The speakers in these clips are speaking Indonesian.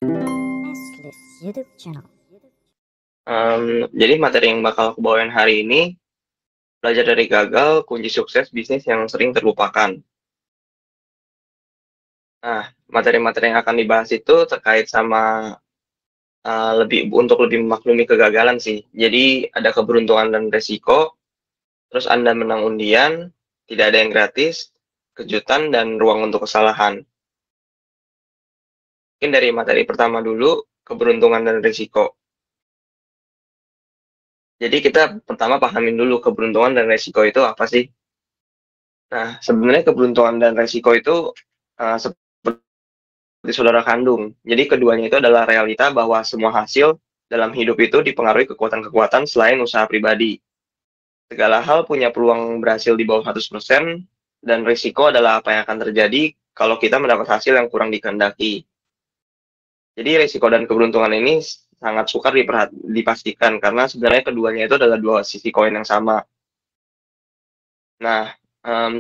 Nestlist YouTube channel. Jadi materi yang bakal aku bawain hari ini, belajar dari gagal, kunci sukses bisnis yang sering terlupakan. Nah, materi-materi yang akan dibahas itu terkait sama untuk lebih memaklumi kegagalan sih. Jadi ada keberuntungan dan resiko, terus Anda menang undian, tidak ada yang gratis, kejutan, dan ruang untuk kesalahan. Mungkin dari materi pertama dulu, keberuntungan dan resiko. Jadi kita pertama pahamin dulu keberuntungan dan resiko itu apa sih? Nah, sebenarnya keberuntungan dan resiko itu seperti saudara kandung. Jadi keduanya itu adalah realita bahwa semua hasil dalam hidup itu dipengaruhi kekuatan-kekuatan selain usaha pribadi. Segala hal punya peluang berhasil di bawah 100%, dan risiko adalah apa yang akan terjadi kalau kita mendapat hasil yang kurang dikehendaki. Jadi risiko dan keberuntungan ini sangat sukar dipastikan karena sebenarnya keduanya itu adalah dua sisi koin yang sama. Nah,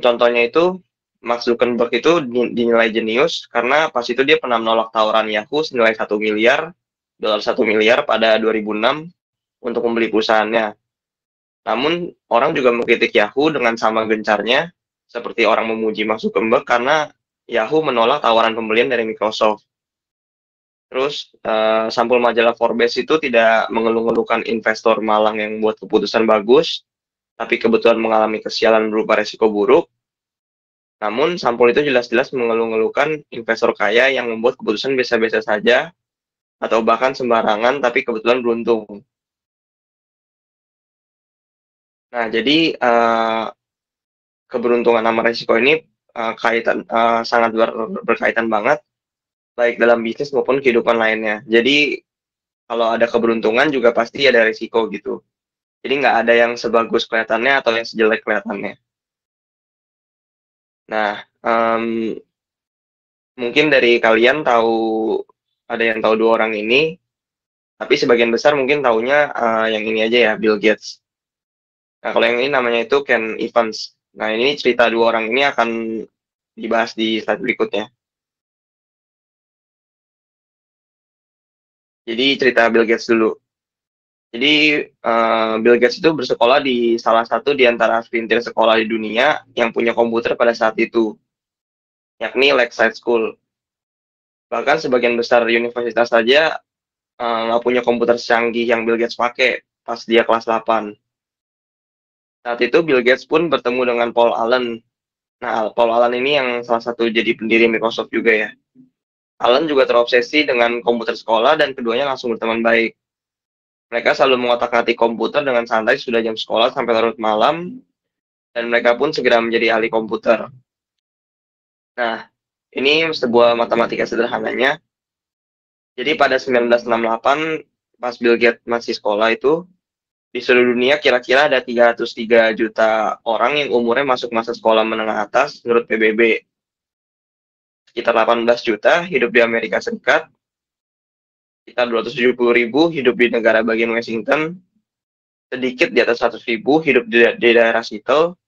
contohnya itu Mark Zuckerberg itu dinilai jenius karena pas itu dia pernah menolak tawaran Yahoo senilai $1 miliar pada 2006 untuk membeli perusahaannya. Namun, orang juga mengkritik Yahoo dengan sama gencarnya seperti orang memuji Mark Zuckerberg karena Yahoo menolak tawaran pembelian dari Microsoft. Terus, sampul majalah Forbes itu tidak mengeluh-ngeluhkan investor malang yang buat keputusan bagus, tapi kebetulan mengalami kesialan berupa resiko buruk. Namun, sampul itu jelas-jelas mengeluh-ngeluhkan investor kaya yang membuat keputusan biasa-biasa saja, atau bahkan sembarangan tapi kebetulan beruntung. Nah, jadi keberuntungan sama resiko ini sangat berkaitan banget, baik dalam bisnis maupun kehidupan lainnya. Jadi, kalau ada keberuntungan juga pasti ada resiko gitu. Jadi nggak ada yang sebagus kelihatannya atau yang sejelek kelihatannya. Nah, mungkin dari kalian ada yang tahu dua orang ini, tapi sebagian besar mungkin taunya yang ini aja ya, Bill Gates. Nah, kalau yang ini namanya itu Ken Evans. Nah, ini cerita dua orang ini akan dibahas di slide berikutnya. Jadi cerita Bill Gates dulu. Jadi Bill Gates itu bersekolah di salah satu di antara segelintir sekolah di dunia yang punya komputer pada saat itu, yakni Lakeside School. Bahkan sebagian besar universitas saja nggak punya komputer secanggih yang Bill Gates pakai pas dia kelas 8. Saat itu Bill Gates pun bertemu dengan Paul Allen. Nah, Paul Allen ini yang salah satu jadi pendiri Microsoft juga ya. Allen juga terobsesi dengan komputer sekolah dan keduanya langsung berteman baik. Mereka selalu mengotak-atik komputer dengan santai sudah jam sekolah sampai larut malam, dan mereka pun segera menjadi ahli komputer. Nah, ini sebuah matematika sederhananya. Jadi pada 1968, pas Bill Gates masih sekolah itu, di seluruh dunia kira-kira ada 303 juta orang yang umurnya masuk masa sekolah menengah atas menurut PBB. Sekitar 18 juta hidup di Amerika Serikat, sekitar 270.000 hidup di negara bagian Washington, sedikit di atas 100.000 hidup di daerah Seattle,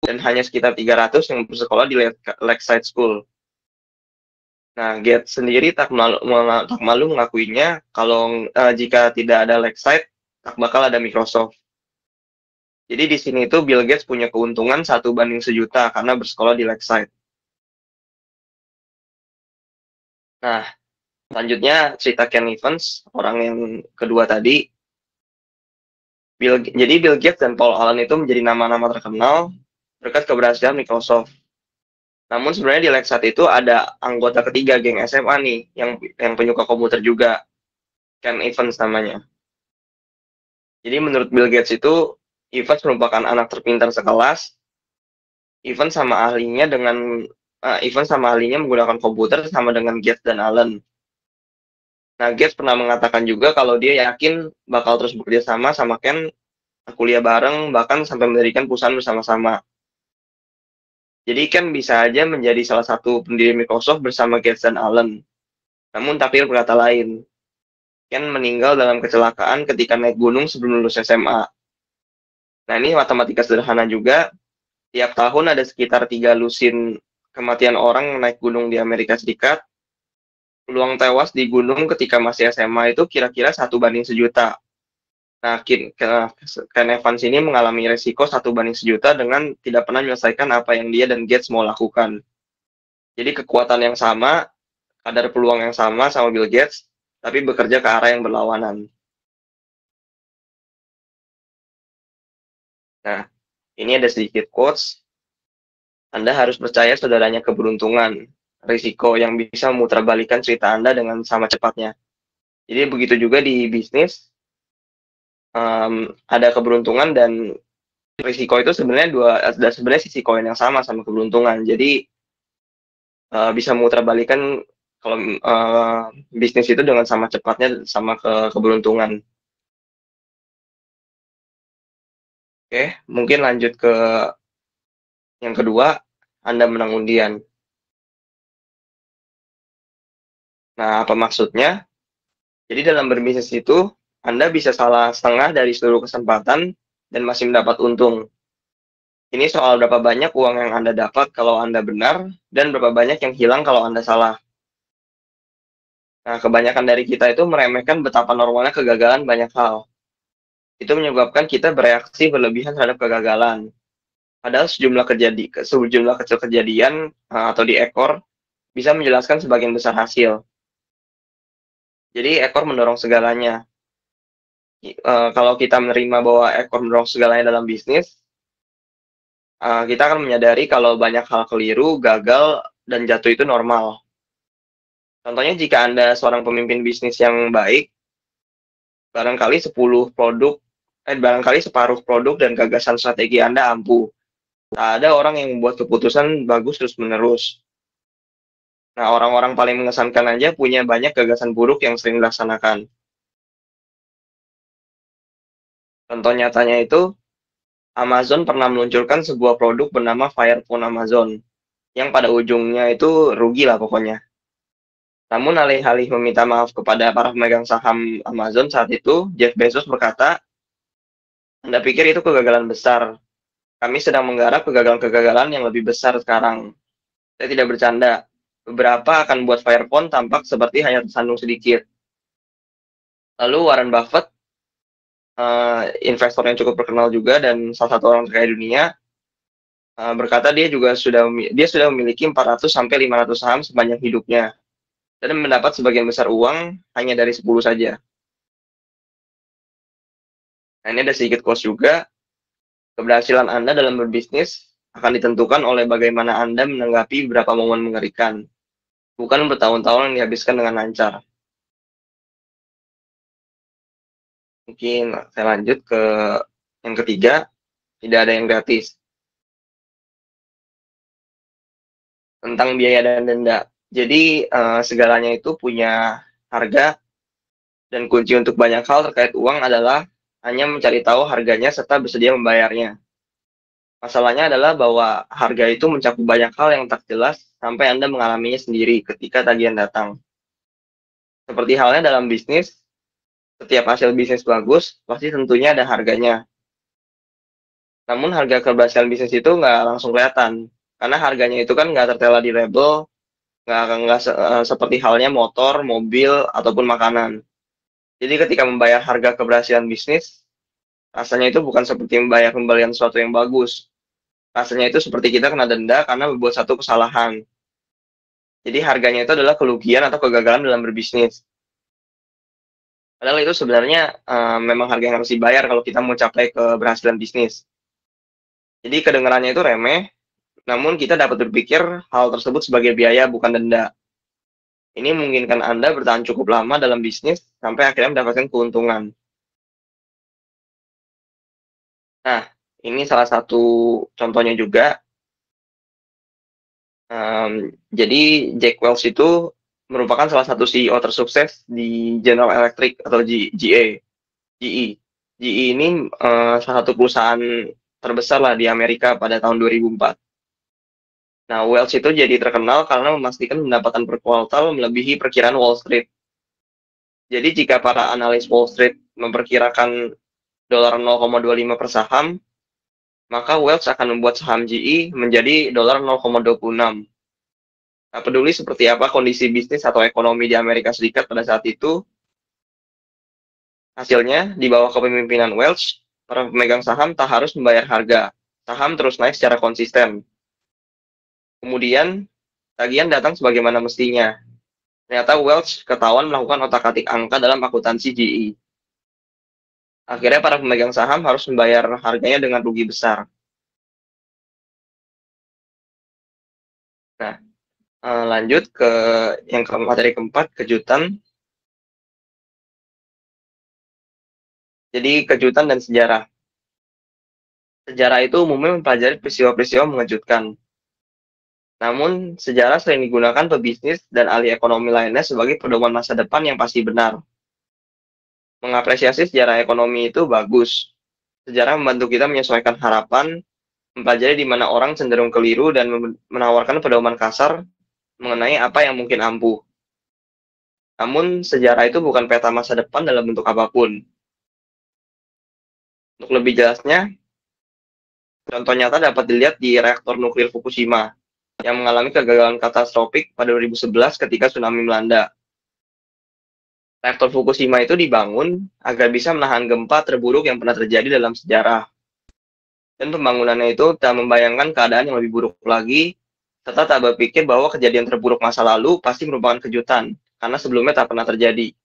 dan hanya sekitar 300 yang bersekolah di Lakeside School. Nah, Gates sendiri tak malu mengakuinya kalau jika tidak ada Lakeside, tak bakal ada Microsoft. Jadi di sini itu Bill Gates punya keuntungan 1:1.000.000 karena bersekolah di Lakeside. Nah, selanjutnya cerita Ken Evans, orang yang kedua tadi. Jadi Bill Gates dan Paul Allen itu menjadi nama-nama terkenal berkat keberhasilan Microsoft. Namun sebenarnya di Lakeside itu ada anggota ketiga geng SMA nih, yang penyuka komputer juga, Ken Evans namanya. Jadi menurut Bill Gates itu, Evans merupakan anak terpintar sekelas. Evans sama ahlinya menggunakan komputer sama dengan Gates dan Allen. Nah, Gates pernah mengatakan juga kalau dia yakin bakal terus bekerja sama Ken, kuliah bareng, bahkan sampai mendirikan perusahaan bersama-sama. Jadi Ken bisa aja menjadi salah satu pendiri Microsoft bersama Gates dan Allen. Namun takdir berkata lain. Ken meninggal dalam kecelakaan ketika naik gunung sebelum lulus SMA. Nah, ini matematika sederhana juga. Tiap tahun ada sekitar 3 lusin kematian orang naik gunung di Amerika Serikat. peluang tewas di gunung ketika masih SMA itu kira-kira 1:1.000.000. Nah, Ken Evans ini mengalami resiko 1:1.000.000 dengan tidak pernah menyelesaikan apa yang dia dan Gates mau lakukan. Jadi kekuatan yang sama, kadar peluang yang sama Bill Gates, tapi bekerja ke arah yang berlawanan. Nah, ini ada sedikit quotes. Anda harus percaya saudaranya keberuntungan, risiko yang bisa memutarbalikan cerita Anda dengan sama cepatnya. Jadi begitu juga di bisnis, ada keberuntungan dan risiko itu sebenarnya sebenarnya sisi koin yang sama keberuntungan. Jadi bisa memutarbalikan kalau bisnis itu dengan sama cepatnya sama keberuntungan. Oke, mungkin lanjut ke yang kedua, Anda menang undian. Nah, apa maksudnya? Jadi dalam berbisnis itu, Anda bisa salah setengah dari seluruh kesempatan dan masih mendapat untung. Ini soal berapa banyak uang yang Anda dapat kalau Anda benar, dan berapa banyak yang hilang kalau Anda salah. Nah, kebanyakan dari kita itu meremehkan betapa normalnya kegagalan banyak hal. Itu menyebabkan kita bereaksi berlebihan terhadap kegagalan. Padahal sejumlah kecil kejadian atau di ekor bisa menjelaskan sebagian besar hasil. Jadi ekor mendorong segalanya. Kalau kita menerima bahwa ekor mendorong segalanya dalam bisnis, kita akan menyadari kalau banyak hal keliru, gagal, dan jatuh itu normal. Contohnya jika Anda seorang pemimpin bisnis yang baik, barangkali separuh produk dan gagasan strategi Anda ampuh. Tak ada orang yang membuat keputusan bagus terus-menerus. Nah, orang-orang paling mengesankan aja punya banyak gagasan buruk yang sering dilaksanakan. Contoh nyatanya itu, Amazon pernah meluncurkan sebuah produk bernama Fire Phone Amazon, yang pada ujungnya itu rugi lah pokoknya. Namun alih-alih meminta maaf kepada para pemegang saham Amazon saat itu, Jeff Bezos berkata, Anda pikir itu kegagalan besar. Kami sedang menggarap kegagalan-kegagalan yang lebih besar sekarang. Saya tidak bercanda. Beberapa akan buat Fire Phone tampak seperti hanya tersandung sedikit. Lalu Warren Buffett, investor yang cukup terkenal juga dan salah satu orang terkaya dunia, berkata dia sudah memiliki 400 sampai 500 saham sepanjang hidupnya dan mendapat sebagian besar uang hanya dari 10 saja. Nah, ini ada sedikit quotes juga. Keberhasilan Anda dalam berbisnis akan ditentukan oleh bagaimana Anda menanggapi beberapa momen mengerikan, bukan bertahun-tahun yang dihabiskan dengan lancar. Mungkin saya lanjut ke yang ketiga, tidak ada yang gratis. Tentang biaya dan denda. Jadi segalanya itu punya harga, dan kunci untuk banyak hal terkait uang adalah hanya mencari tahu harganya serta bersedia membayarnya. Masalahnya adalah bahwa harga itu mencakup banyak hal yang tak jelas sampai Anda mengalaminya sendiri ketika tagihan datang. Seperti halnya dalam bisnis, setiap hasil bisnis bagus, pasti tentunya ada harganya. Namun harga keberhasilan bisnis itu nggak langsung kelihatan, karena harganya itu kan nggak tertera di label, nggak seperti halnya motor, mobil, ataupun makanan. Jadi ketika membayar harga keberhasilan bisnis, rasanya itu bukan seperti membayar pembelian sesuatu yang bagus. Rasanya itu seperti kita kena denda karena membuat satu kesalahan. Jadi harganya itu adalah kerugian atau kegagalan dalam berbisnis. Padahal itu sebenarnya memang harga yang harus dibayar kalau kita mau capai keberhasilan bisnis. Jadi kedengarannya itu remeh, namun kita dapat berpikir hal tersebut sebagai biaya bukan denda. Ini memungkinkan Anda bertahan cukup lama dalam bisnis sampai akhirnya mendapatkan keuntungan. Nah, ini salah satu contohnya juga. Jadi Jack Welch itu merupakan salah satu CEO tersukses di General Electric atau GE. GE ini salah satu perusahaan terbesar lah di Amerika pada tahun 2004. Nah, Welch itu jadi terkenal karena memastikan pendapatan per kuartal melebihi perkiraan Wall Street. Jadi jika para analis Wall Street memperkirakan dolar 0,25 per saham, maka Welch akan membuat saham GE menjadi dolar 0,26. Tak peduli seperti apa kondisi bisnis atau ekonomi di Amerika Serikat pada saat itu, hasilnya di bawah kepemimpinan Welch, para pemegang saham tak harus membayar harga. Saham terus naik secara konsisten. Kemudian, tagihan datang sebagaimana mestinya. Ternyata Welch ketahuan melakukan otak-atik angka dalam akuntansi GE. Akhirnya para pemegang saham harus membayar harganya dengan rugi besar. Nah, lanjut ke yang materi keempat, kejutan. Jadi kejutan dan sejarah. Sejarah itu umumnya mempelajari peristiwa-peristiwa mengejutkan. Namun, sejarah sering digunakan pebisnis dan ahli ekonomi lainnya sebagai pedoman masa depan yang pasti benar. Mengapresiasi sejarah ekonomi itu bagus. Sejarah membantu kita menyesuaikan harapan, mempelajari di mana orang cenderung keliru dan menawarkan pedoman kasar mengenai apa yang mungkin ampuh. Namun, sejarah itu bukan peta masa depan dalam bentuk apapun. Untuk lebih jelasnya, contoh nyata dapat dilihat di reaktor nuklir Fukushima yang mengalami kegagalan katastrofik pada 2011 ketika tsunami melanda. Reaktor Fukushima itu dibangun agar bisa menahan gempa terburuk yang pernah terjadi dalam sejarah. Dan pembangunannya itu tak membayangkan keadaan yang lebih buruk lagi, serta tak berpikir bahwa kejadian terburuk masa lalu pasti merupakan kejutan, karena sebelumnya tak pernah terjadi.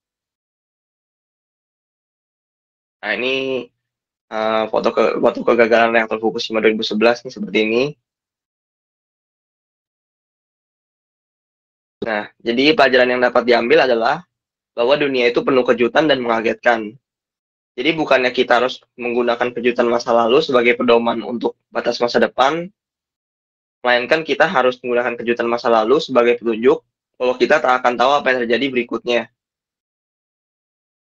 Nah, ini foto kegagalan reaktor Fukushima 2011 nih seperti ini. Nah, jadi pelajaran yang dapat diambil adalah bahwa dunia itu penuh kejutan dan mengagetkan. Jadi bukannya kita harus menggunakan kejutan masa lalu sebagai pedoman untuk batas masa depan, melainkan kita harus menggunakan kejutan masa lalu sebagai petunjuk bahwa kita tak akan tahu apa yang terjadi berikutnya.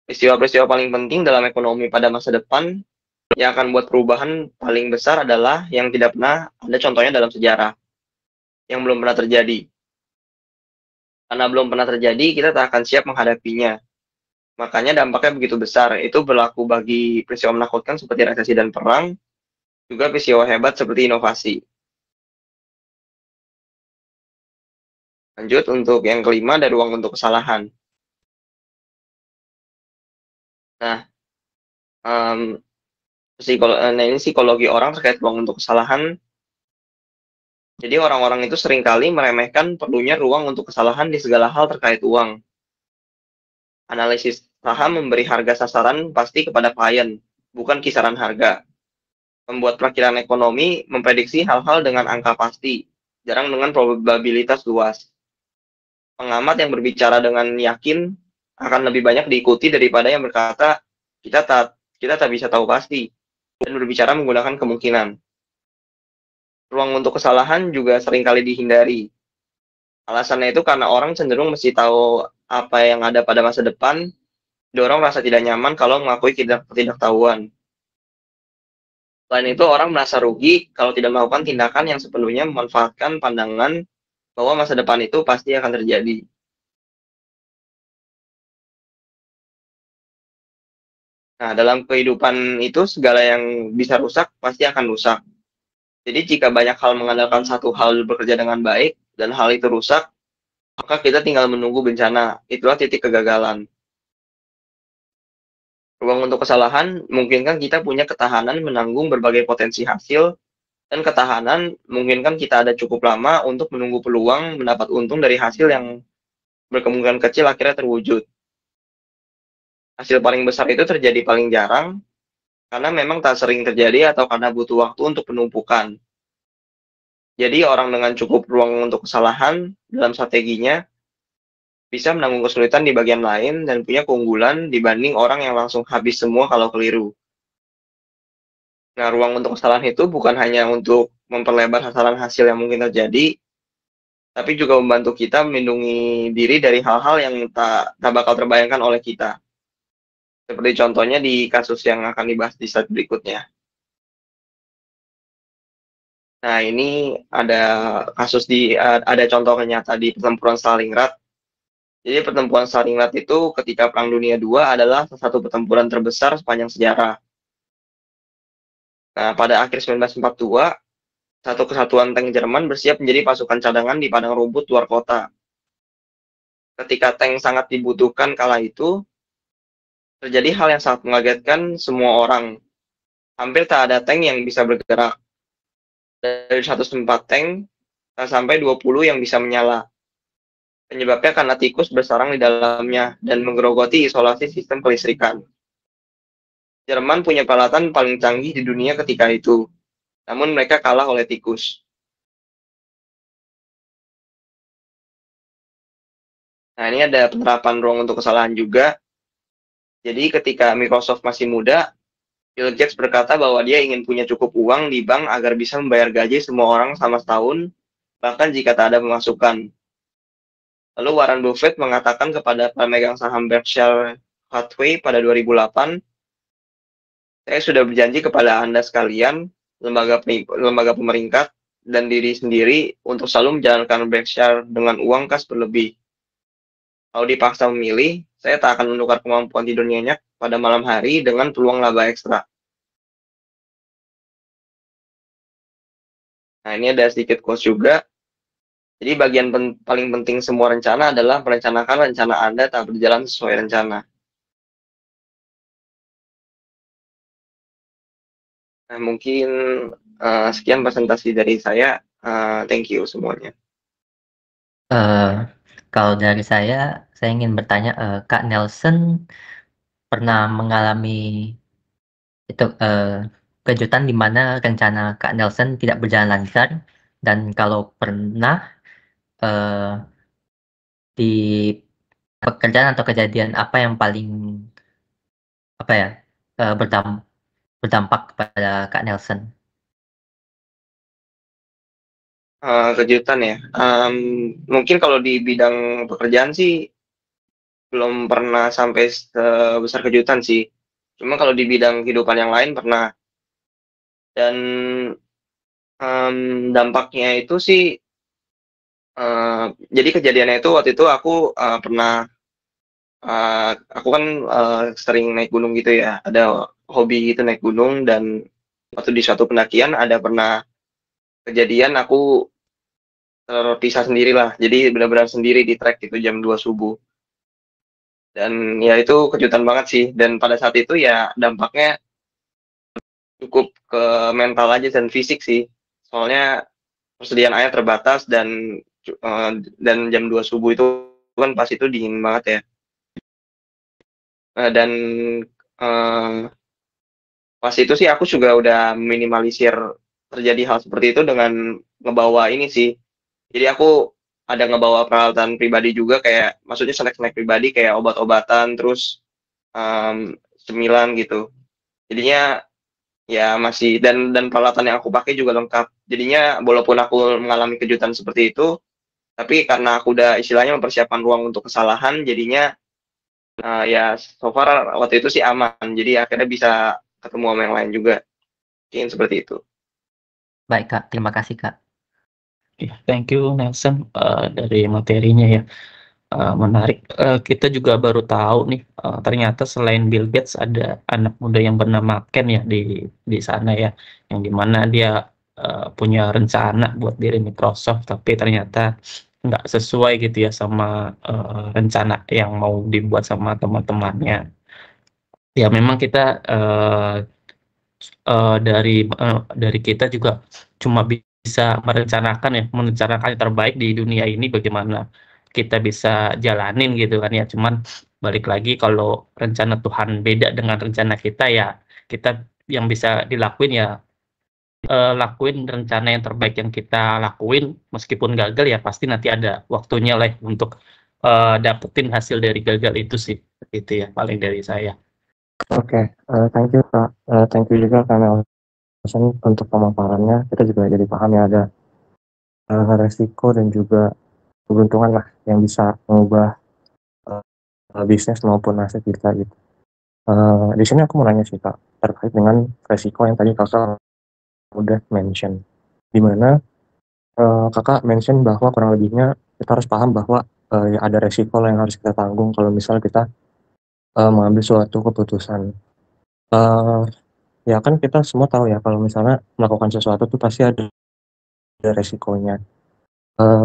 Peristiwa-peristiwa paling penting dalam ekonomi pada masa depan yang akan buat perubahan paling besar adalah yang tidak pernah ada contohnya dalam sejarah, yang belum pernah terjadi. Karena belum pernah terjadi, kita tak akan siap menghadapinya. Makanya dampaknya begitu besar. Itu berlaku bagi peristiwa menakutkan seperti resesi dan perang, juga peristiwa hebat seperti inovasi. Lanjut untuk yang kelima, ada ruang untuk kesalahan. Nah, ini psikologi orang terkait ruang untuk kesalahan. Jadi orang-orang itu seringkali meremehkan perlunya ruang untuk kesalahan di segala hal terkait uang. Analisis saham memberi harga sasaran pasti kepada klien, bukan kisaran harga. Membuat perakiran ekonomi memprediksi hal-hal dengan angka pasti, jarang dengan probabilitas luas. Pengamat yang berbicara dengan yakin akan lebih banyak diikuti daripada yang berkata kita tak bisa tahu pasti dan berbicara menggunakan kemungkinan. Ruang untuk kesalahan juga seringkali dihindari. Alasannya itu karena orang cenderung mesti tahu apa yang ada pada masa depan, dorong rasa tidak nyaman kalau mengakui ketidaktahuan. Selain itu, orang merasa rugi kalau tidak melakukan tindakan yang sepenuhnya memanfaatkan pandangan bahwa masa depan itu pasti akan terjadi. Nah, dalam kehidupan itu segala yang bisa rusak pasti akan rusak. Jadi jika banyak hal mengandalkan satu hal bekerja dengan baik dan hal itu rusak, maka kita tinggal menunggu bencana. Itulah titik kegagalan. Ruang untuk kesalahan memungkinkan kita punya ketahanan menanggung berbagai potensi hasil, dan ketahanan memungkinkan kita ada cukup lama untuk menunggu peluang mendapat untung dari hasil yang berkemungkinan kecil akhirnya terwujud. Hasil paling besar itu terjadi paling jarang, karena memang tak sering terjadi atau karena butuh waktu untuk penumpukan. Jadi orang dengan cukup ruang untuk kesalahan dalam strateginya bisa menanggung kesulitan di bagian lain dan punya keunggulan dibanding orang yang langsung habis semua kalau keliru. Nah, ruang untuk kesalahan itu bukan hanya untuk memperlebar sasaran hasil yang mungkin terjadi, tapi juga membantu kita melindungi diri dari hal-hal yang tak bakal terbayangkan oleh kita. Seperti contohnya di kasus yang akan dibahas di slide berikutnya. Nah, ini ada kasus ada contoh nyata di pertempuran Stalingrad. Jadi pertempuran Stalingrad itu ketika Perang Dunia II adalah salah satu pertempuran terbesar sepanjang sejarah. Nah, pada akhir 1942, satu kesatuan tank Jerman bersiap menjadi pasukan cadangan di padang rumput luar kota. Ketika tank sangat dibutuhkan kala itu, terjadi hal yang sangat mengagetkan semua orang. Hampir tak ada tank yang bisa bergerak. Dari 104 tank, tak sampai 20 yang bisa menyala. Penyebabnya karena tikus bersarang di dalamnya dan menggerogoti isolasi sistem kelistrikan. Jerman punya peralatan paling canggih di dunia ketika itu, namun mereka kalah oleh tikus. Nah, ini ada penerapan ruang untuk kesalahan juga. Jadi ketika Microsoft masih muda, Bill Gates berkata bahwa dia ingin punya cukup uang di bank agar bisa membayar gaji semua orang selama setahun, bahkan jika tak ada pemasukan. Lalu Warren Buffett mengatakan kepada pemegang saham Berkshire Hathaway pada 2008, saya sudah berjanji kepada Anda sekalian, lembaga pemeringkat, dan diri sendiri untuk selalu menjalankan Berkshire dengan uang kas berlebih. Kalau dipaksa memilih, saya tak akan menukar kemampuan tidur nyenyak pada malam hari dengan peluang laba ekstra. Nah, ini ada sedikit quotes juga. Jadi bagian paling penting semua rencana adalah merencanakan rencana Anda tak berjalan sesuai rencana. Nah, mungkin sekian presentasi dari saya. Thank you semuanya. Kalau dari saya ingin bertanya, Kak Nelson pernah mengalami itu, kejutan di mana rencana Kak Nelson tidak berjalan lancar? Dan kalau pernah, eee, di pekerjaan atau kejadian apa yang paling, apa ya, eee, berdam berdampak kepada Kak Nelson? Kejutan ya. Mungkin kalau di bidang pekerjaan sih belum pernah sampai sebesar kejutan sih. Cuma kalau di bidang kehidupan yang lain pernah. Dan dampaknya itu sih, jadi kejadiannya itu waktu itu aku kan sering naik gunung gitu ya. Ada hobi gitu naik gunung dan waktu di suatu pendakian ada pernah kejadian aku terpisah sendiri lah. Jadi benar-benar sendiri di trek itu jam 2 subuh. Dan ya itu kejutan banget sih. Dan pada saat itu ya dampaknya cukup ke mental aja dan fisik sih. Soalnya persediaan air terbatas dan jam 2 subuh itu kan pas itu dingin banget ya. Dan uh, pas itu sih aku juga udah minimalisir terjadi hal seperti itu dengan ngebawa ini sih. Jadi aku ada ngebawa peralatan pribadi juga kayak maksudnya snack-snack pribadi kayak obat-obatan terus cemilan gitu. Jadinya ya masih dan peralatan yang aku pakai juga lengkap. Jadinya walaupun aku mengalami kejutan seperti itu, tapi karena aku udah istilahnya mempersiapkan ruang untuk kesalahan, jadinya ya so far waktu itu sih aman. Jadi akhirnya bisa ketemu sama yang lain juga. Mungkin seperti itu. Baik, Kak, terima kasih, Kak. Ya, thank you Nelson, dari materinya ya. Menarik, kita juga baru tahu nih, ternyata selain Bill Gates ada anak muda yang bernama Ken ya di sana ya, yang dimana dia punya rencana buat diri Microsoft, tapi ternyata nggak sesuai gitu ya sama rencana yang mau dibuat sama teman-temannya. Ya memang kita dari kita juga cuma bisa merencanakan yang terbaik di dunia ini bagaimana kita bisa jalanin gitu kan ya. Cuman balik lagi kalau rencana Tuhan beda dengan rencana kita ya, kita yang bisa dilakuin ya lakuin rencana yang terbaik yang kita lakuin, meskipun gagal ya pasti nanti ada waktunya lah untuk dapetin hasil dari gagal itu sih. Itu ya paling dari saya. Oke, thank you Kak. Thank you juga Kak Nelson untuk pemaparannya. Kita juga jadi paham ya ada resiko dan juga keberuntungan lah yang bisa mengubah bisnis maupun nasib kita gitu. Di sini aku mau nanya sih Kak, terkait dengan resiko yang tadi Kakak udah mention. Di mana Kakak mention bahwa kurang lebihnya kita harus paham bahwa ya ada resiko yang harus kita tanggung kalau misal kita mengambil suatu keputusan. Ya kan kita semua tahu ya kalau misalnya melakukan sesuatu tuh pasti ada resikonya.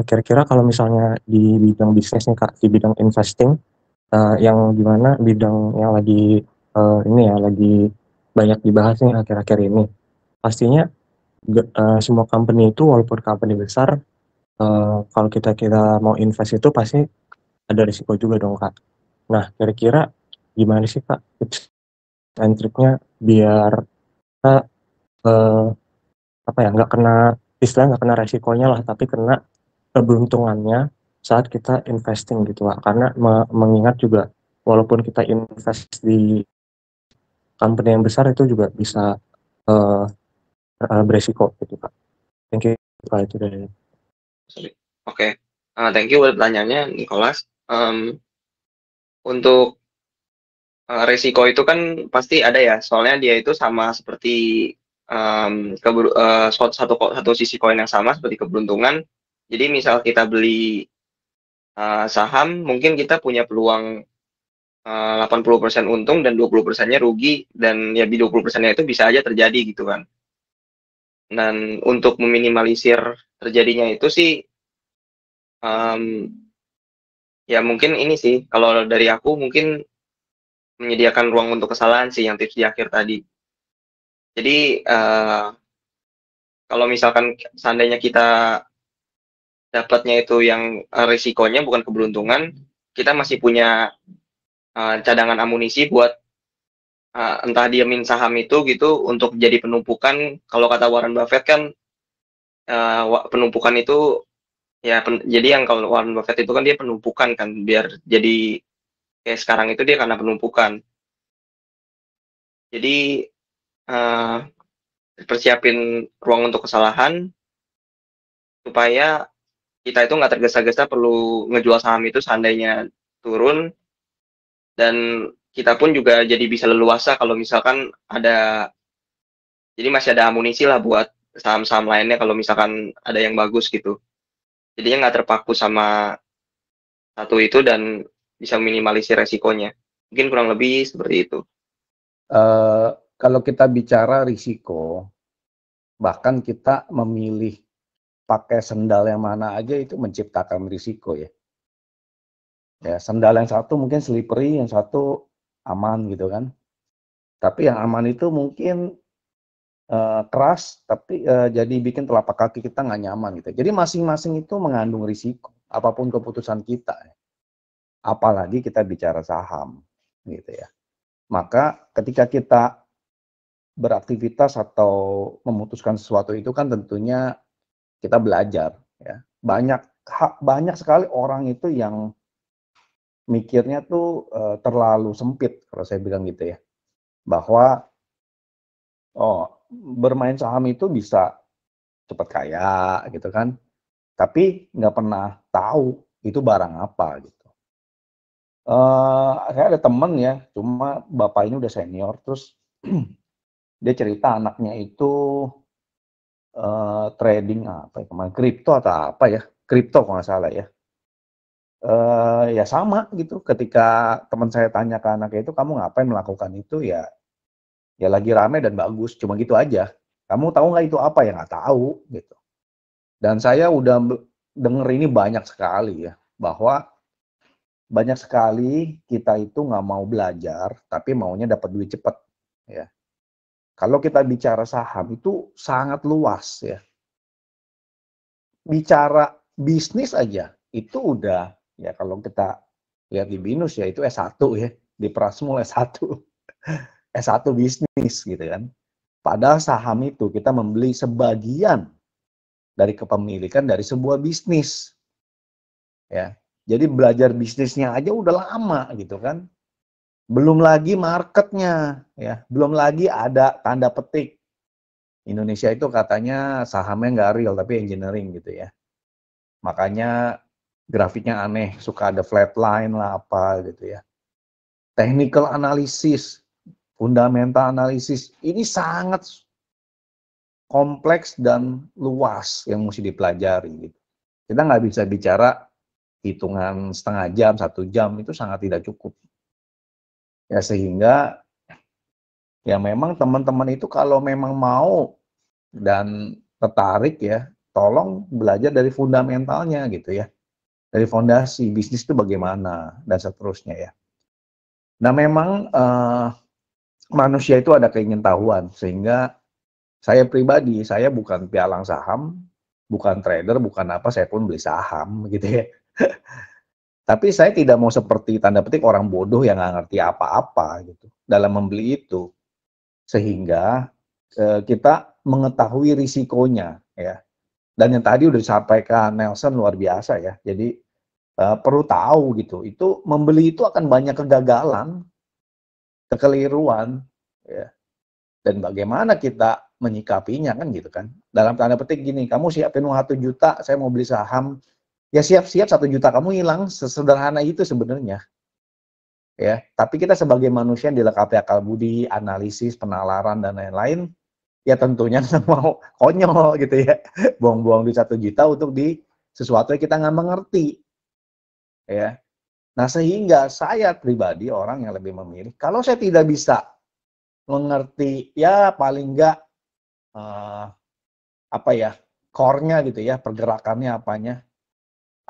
Kira-kira kalau misalnya di bidang bisnis nih Kak, di bidang investing, yang dimana bidang yang lagi ini ya, lagi banyak dibahas nih akhir-akhir ini. Pastinya semua company itu walaupun company besar, kalau kita mau invest itu pasti ada risiko juga dong Kak. Nah, kira-kira gimana sih Kak tips and triknya biar kita apa ya, nggak kena istilahnya nggak kena resikonya lah, tapi kena keberuntungannya saat kita investing gitu Kak. Karena mengingat juga walaupun kita invest di company yang besar itu juga bisa uh, beresiko gitu Kak. Thank you Kak, itu dari Oke. Thank you buat pertanyaannya, Nicholas. Untuk resiko itu kan pasti ada ya, soalnya dia itu sama seperti satu sisi koin yang sama seperti keberuntungan. Jadi misal kita beli saham, mungkin kita punya peluang 80% untung dan 20%-nya rugi, dan ya di 20%-nya itu bisa aja terjadi gitu kan. Dan untuk meminimalisir terjadinya itu sih, ya mungkin ini sih, kalau dari aku mungkin menyediakan ruang untuk kesalahan sih, yang tips di akhir tadi. Jadi kalau misalkan seandainya kita dapatnya itu yang risikonya bukan keberuntungan, kita masih punya cadangan amunisi buat entah diamin saham itu gitu untuk jadi penumpukan. Kalau kata Warren Buffett kan penumpukan itu ya jadi yang kalau Warren Buffett itu kan dia penumpukan kan, biar jadi kayak sekarang itu dia karena penumpukan. Jadi persiapin ruang untuk kesalahan supaya kita itu nggak tergesa-gesa perlu ngejual saham itu seandainya turun, dan kita pun juga jadi bisa leluasa kalau misalkan ada, jadi masih ada amunisi lah buat saham-saham lainnya kalau misalkan ada yang bagus gitu. Jadinya nggak terpaku sama satu itu dan bisa minimalisir resikonya. Mungkin kurang lebih seperti itu. Kalau kita bicara risiko, bahkan kita memilih pakai sendal yang mana aja itu menciptakan risiko ya. Ya, sendal yang satu mungkin slippery, yang satu aman gitu kan. Tapi yang aman itu mungkin keras, tapi jadi bikin telapak kaki kita nggak nyaman gitu. Jadi masing-masing itu mengandung risiko, apapun keputusan kita. Apalagi kita bicara saham gitu ya. Maka ketika kita beraktivitas atau memutuskan sesuatu itu kan tentunya kita belajar ya. Banyak sekali orang itu yang mikirnya tuh terlalu sempit kalau saya bilang gitu ya. Bahwa bermain saham itu bisa cepat kaya gitu kan. Tapi nggak pernah tahu itu barang apa gitu. Saya ada temen ya, cuma bapak ini udah senior, terus dia cerita anaknya itu trading apa ya kemarin, kripto atau apa ya, kripto kalau nggak salah ya. Ya sama gitu, ketika teman saya tanya ke anaknya itu, kamu ngapain melakukan itu, ya lagi rame dan bagus, cuma gitu aja. Kamu tahu nggak itu apa? Ya nggak tahu gitu. Dan saya udah denger ini banyak sekali ya, bahwa banyak sekali kita itu nggak mau belajar, tapi maunya dapat duit cepat ya. Kalau kita bicara saham itu sangat luas ya. Bicara bisnis aja itu udah ya, kalau kita lihat di BINUS ya itu S1 ya, di Prasmul S1. S1 bisnis gitu kan. Padahal saham itu kita membeli sebagian dari kepemilikan dari sebuah bisnis. Ya. Jadi belajar bisnisnya aja udah lama gitu kan. Belum lagi marketnya ya, belum lagi ada tanda petik. Indonesia itu katanya sahamnya nggak real tapi engineering gitu ya. Makanya grafiknya aneh, suka ada flat line lah apa gitu ya. Technical analysis, fundamental analysis, ini sangat kompleks dan luas yang mesti dipelajari gitu. Kita nggak bisa bicara hitungan setengah jam, 1 jam, itu sangat tidak cukup. Ya sehingga ya memang teman-teman itu kalau memang mau dan tertarik ya, tolong belajar dari fundamentalnya gitu ya. Dari fondasi bisnis itu bagaimana dan seterusnya ya. Nah memang manusia itu ada keingintahuan, sehingga saya pribadi, saya bukan pialang saham, bukan trader, bukan apa, saya pun beli saham gitu ya. Tapi saya tidak mau seperti tanda petik orang bodoh yang nggak ngerti apa-apa gitu dalam membeli itu. Sehingga kita mengetahui risikonya ya. Dan yang tadi udah disampaikan Nelson luar biasa ya. Jadi perlu tahu gitu. Itu membeli itu akan banyak kegagalan, kekeliruan ya. Dan bagaimana kita menyikapinya kan gitu kan. Dalam tanda petik gini, kamu siapin uang 1 juta, saya mau beli saham. Ya siap-siap 1 juta kamu hilang, sesederhana itu sebenarnya. Ya, tapi kita sebagai manusia yang dilengkapi akal budi, analisis, penalaran dan lain-lain, ya tentunya nggak mau konyol gitu ya. Buang-buang di 1 juta untuk di sesuatu yang kita nggak mengerti. Ya. Nah, sehingga saya pribadi orang yang lebih memilih, kalau saya tidak bisa mengerti, ya paling nggak apa ya, core-nya gitu ya, pergerakannya apanya,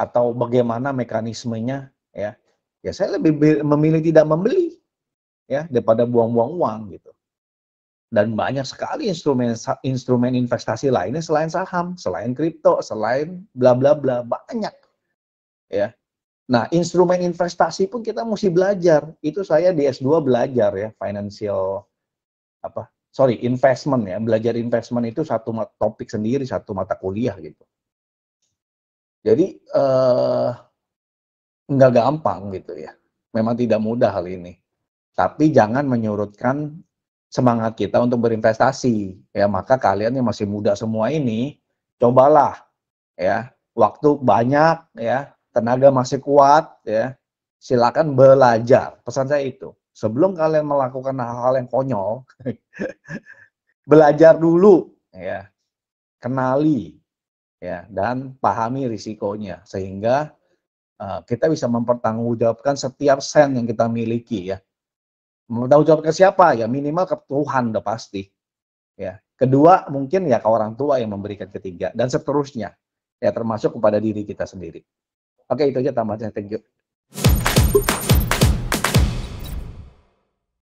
atau bagaimana mekanismenya ya. Ya saya lebih memilih tidak membeli ya daripada buang-buang uang gitu. Dan banyak sekali instrumen investasi lainnya selain saham, selain kripto, selain bla bla bla, banyak ya. Nah, instrumen investasi pun kita mesti belajar. Itu saya di S2 belajar ya, investment ya. Belajar investment itu satu topik sendiri, satu mata kuliah gitu. Jadi nggak gampang gitu ya. Memang tidak mudah hal ini. Tapi jangan menyurutkan semangat kita untuk berinvestasi. Ya, maka kalian yang masih muda semua ini, cobalah ya, waktu banyak ya, tenaga masih kuat ya, silakan belajar. Pesan saya itu. Sebelum kalian melakukan hal-hal yang konyol, belajar dulu ya, kenali ya, dan pahami risikonya sehingga kita bisa mempertanggungjawabkan setiap sen yang kita miliki ya. Mempertanggungjawabkan ke siapa? Ya minimal ke Tuhan udah pasti. Ya. Kedua mungkin ya ke orang tua yang memberikan, ketiga dan seterusnya. Ya termasuk kepada diri kita sendiri. Oke, itu aja tambahannya. Thank you.